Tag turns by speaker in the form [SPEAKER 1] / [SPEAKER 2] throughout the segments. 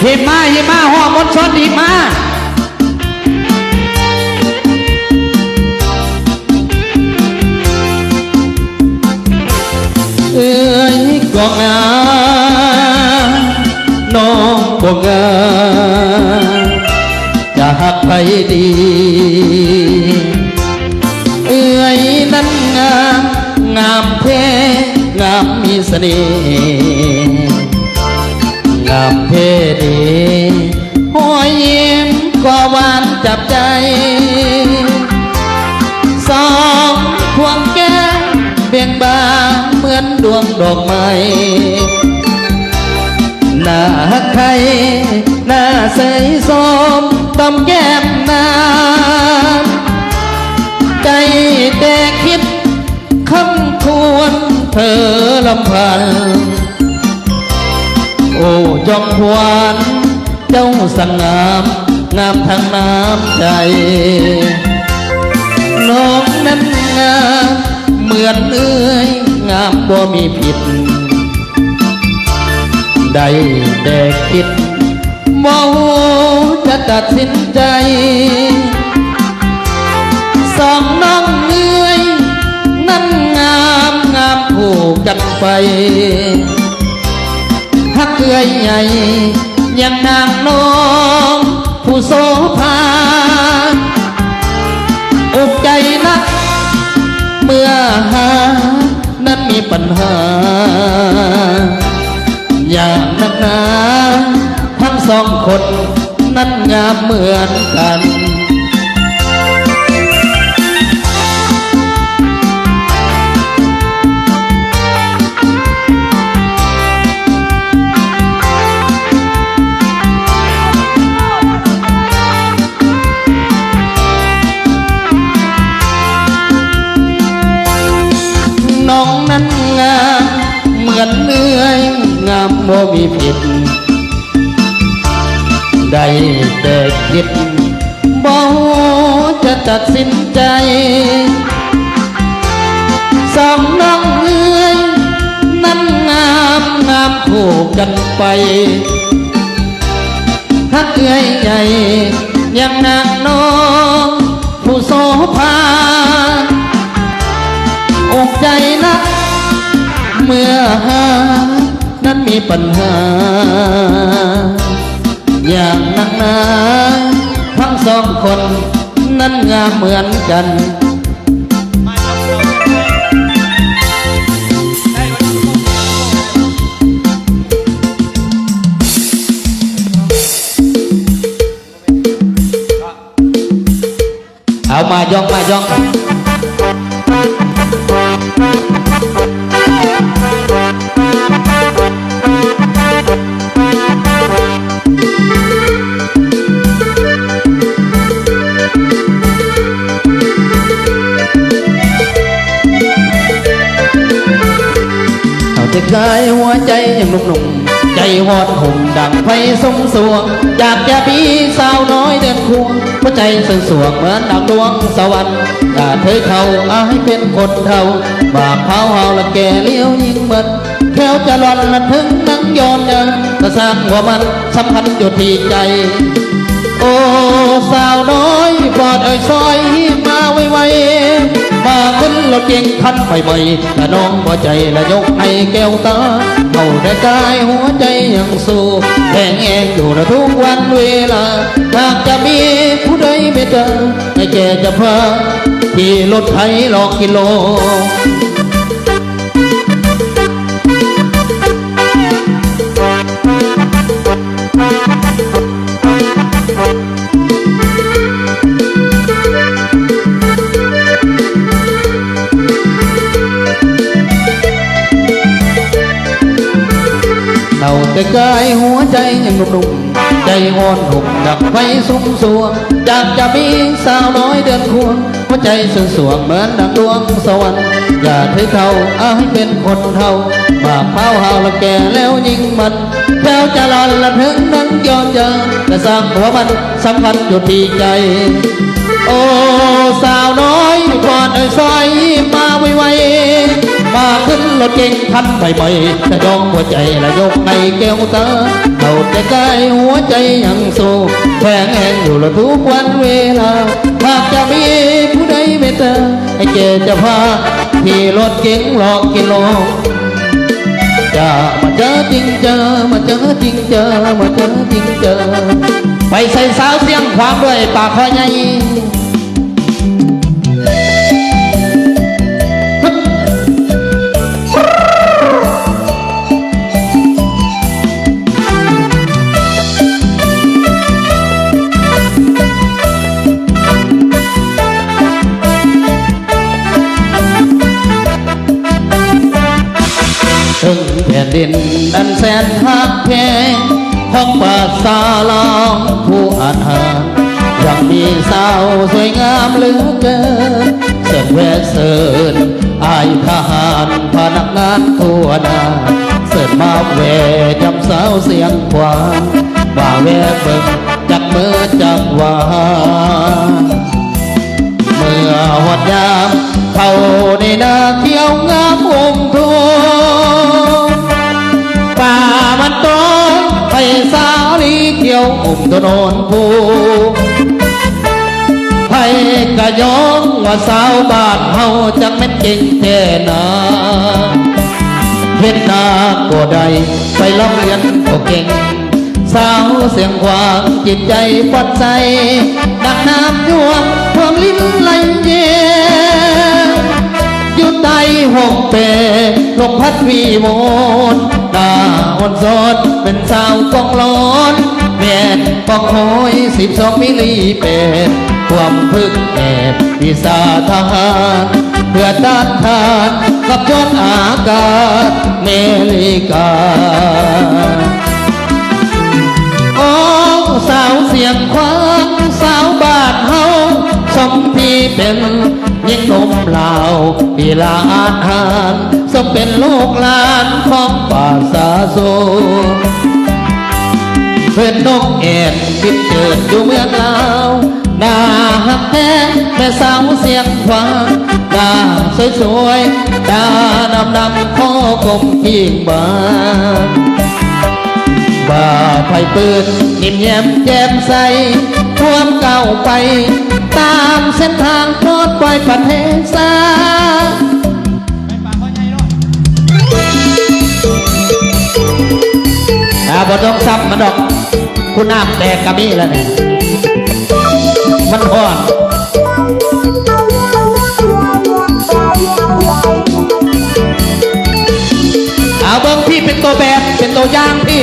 [SPEAKER 1] หิมาห่อมดชนหิมาเอ้ยก็งาน้องก็งาจะหักไปดีเอ้ยนั้นงามแท้งามมีเสน่ห์งามเท่ดีหัวยิ้มก็หวานจับใจสองควงแก้มเบี่ยงบานเหมือนดวงดอกไม้หน้าใครหน้าใสส้มตอมแก้มน้ำใจแต่คิดคำควรเธอลำพันโอ้จอมพวนเจ้าสั่งงามงามทางน้ำใจน้องนั้นงามเหมือนเอ้ยงามบ่มีผิดได้แต่คิดบ่จะตัดสินใจสองน้องเอ้ยนั้นงามผูกกันไปฮักเอื้อยใหญ่ยังนางน้องผู้โสภาอกใจนักเมื่อหานั้นมีปัญหาอย่างนักหนาทั้งสองคนนั้นงามเหมือนกันน้องนั้นงามเหมือนเนื้องามโมมีผิดได้แต่คิดบ่จะตัดสินใจสองน้องเอ้ยนั้นงามผูกกันไปฮักเอื้อยใหญ่ยังนางน้องผู้โสภาอกใจนักเมื่อหานั้นมีปัญหาอย่างนักหนาทั้งสองคนนั้นงามเหมือนกันเอามายองจะกายหัวใจยังหนุ่มใจวอดห่มดังไฟสมสวงอยากจะมีสาวน้อยเดินควงหัวใจสื่อสวงเหมือนดาวดวงสวรรค์อย่าเธอเขาให้เป็นคนเท่าบาปเผาเฮาละแก่เลี้ยวยิ่งเหมือนแถวจะหลอนละถึงนั่งย้อนเดินแต่สร้างว่ามันสำคัญอยู่ที่ใจโอ้สาวน้อยปลอดซอยมาไวมาขึ้นรถเก่งคันใหม่แต่น้องหัวใจละยกให้แก้วตาเอาแต่กายหัวใจยังสู้แข่งแองอยู่ละทุกวันเวลาหากจะมีผู้ใดไม่เจอให้แกจะพาที่รถไถหลอกกิโลเอาแต่กายหัวใจยังหนุ่มใจอ่อนหุ่มดับไฟสุ่มสวงอยากจะมีสาวน้อยเดินควง หัวใจสุดสวงเหมือนดังดวงสวรรค์อย่าถือเขาเอาให้เป็นคนเท่าบากเผาหาละแก่แล้วยิงมันแล้วจะหลอนละถึงนั้นยอมเจอแต่สร้างหัวมันสำคัญอยู่ที่ใจโอ้สาวน้อยก่อนซอยมาไวๆมาขึ้นรถเก่งคันใหม่ๆจะยองหัวใจและยกในแก้วตาเราจะใกล้หัวใจยังสู้แข็งแรงอยู่ละทุกวันเวลาหากจะมีผู้ใดเมตตาให้เกจะพาที่รถเก่งหลอกกิโลจะมาเจอจริงเจอมาเจอจริงเจอมาเจอจริงเจอไปใส่สาวเสียงความด้วยปากคอยใหญ่ถึงแผ่นดินดันแสนหักแพงท้องป่าสาลองผู้อาหารยังมีสาวสวยงามเหลือเกินเสิร์ฟแวะเสิร์ฟอายทหารพนักงานทั่วหน้าเสิร์ฟมาแวะจำสาวเสียงขวานมาแวะเบิ่งจักมือจักวาเมื่อหอดยามเข้าในนาเขียวงามอมทุ่งป่ามันโตไปสาลีเขียวอมถนนผู้ให้กะย้อนว่าสาวบ้านเฮาจังแม่นเก่งแท้นาเห็นหน้าก็ได้ไปล้ำเลียนก็เก่งสาวเสียงควางจิตใจปัดใจดังน้ำยวงความลิ้นไหลเย็นอยู่ใต้ห้องเปรลมพัดวีโมนตาอ่อนสดเป็นสาวกองร้อนแม่นปอกหอย12 มิลลิเป็ดความพึกแอบวิสาทหารเพื่อต้านทานกับยศอากาศเมริกาโอ้สาวเสียงควางสาวบ้านเฮาสมที่เป็นยิ่งนมลาวปีลาอาหารสมเป็นลูกหลานของป่าสาโซเพื่อนนกแอ่นบินเจิดอยู่เมืองลาวหน้าหักแท้แม่สาวเสียงควางหน้าสวยๆตาดำๆพ่อกลมพิงบานบ่าไฟปืนนิ่มแย้มแจ่มใสท่วมเก่าไปตามเส้นทางรถไฟประเทศสาบ่ต้องซ้ำมันดอกคุณน้ำแตกกระมี่แล้วเนี่ยมันห่อนเอาเบิ้งพี่เป็นตัวแบบเป็นตัวอย่างพี่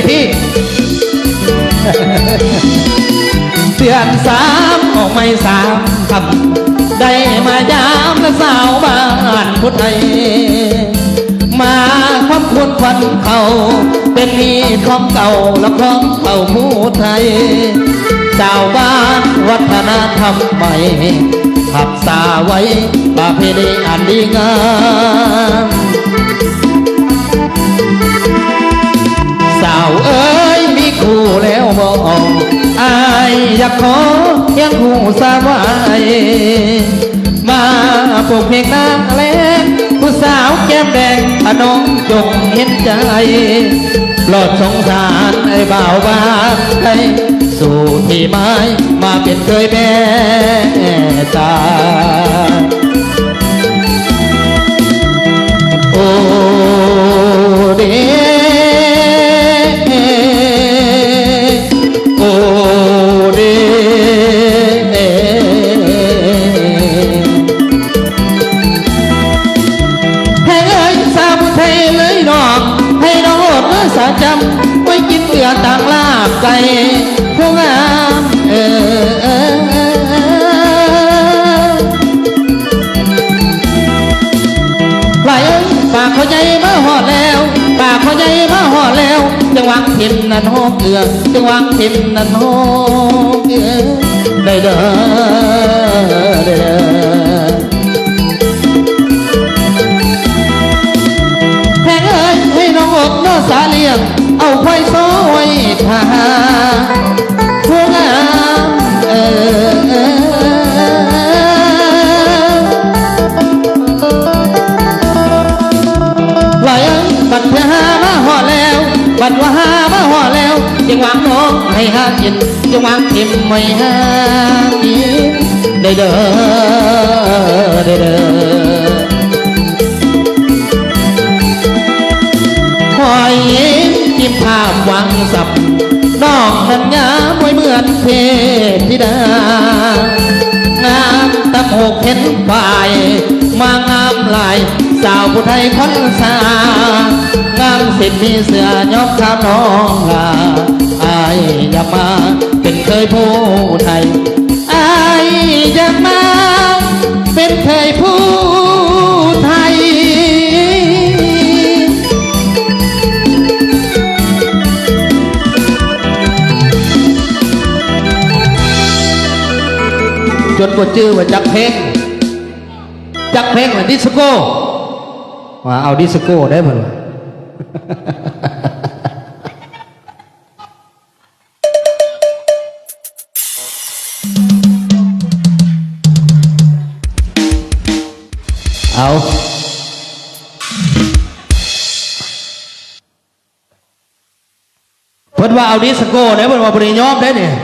[SPEAKER 1] เดือน3ออกไม่3คำได้มายามและสาวบ้านพุทธไทยมาคำควรควันเขาเป็นมีของเก่าและของเก่าผู้ไทยชาวบ้านวัฒนธรรมใหม่ขับสาไว้ประเพณีอันดีงามสาวเอ๋ยมีคู่แล้วบอกอายอยากขอยังคู่สาวไว้มาปลุกเพลงนางเล่นผู้สาวแก้มแดงพน้องจงเห็นใจโปรดสงสารไอ้บ่าวบ้านไทยสู่ที่ไม้มาเป็นเคยแม่ตาโอ้เดโอ้เดให้เอ้ยสาวไทยเลยน้องให้น้องโอดเลยสาจำไว้กินเกลือต่างลาบไก่พวกงามไหลปากเขาใจมาหอดแล้วปากเขาใจมาหอดแล้วจังหวังทิมนั่นหอกเกลือจังหวังทิมนั่นหอกเกลือได้เด้อ เอาไฟซอยทาผู้งามว่ายังบัดเพื่อหามาหอดแล้วบัดว่าหามาหอดแล้วยังวางน้องให้หากินยังวางทิมไม่หากินได้เด้อได้เด้อหอยยิ้มภาพหวังสับน้องนั้นงามไว้เหมือนเทพธิดางามตะโกเห็นฝ่ายมางามลายสาวผู้ไทยพันษางามสิทธิ์มีเสือยกข้ามน้องลาอายอยากมาเป็นเคยผู้ไทยอายอยากมาเป็นเคยผู้ไทยจนกว่าจื้อว่าจักเพลงเหมือนดิสโก้ว่าเอาดิสโก้ได้เหมือนเอาเพิ่นว่าเอาดิสโก้ได้เพิ่นว่าบริยอมได้เนี่ย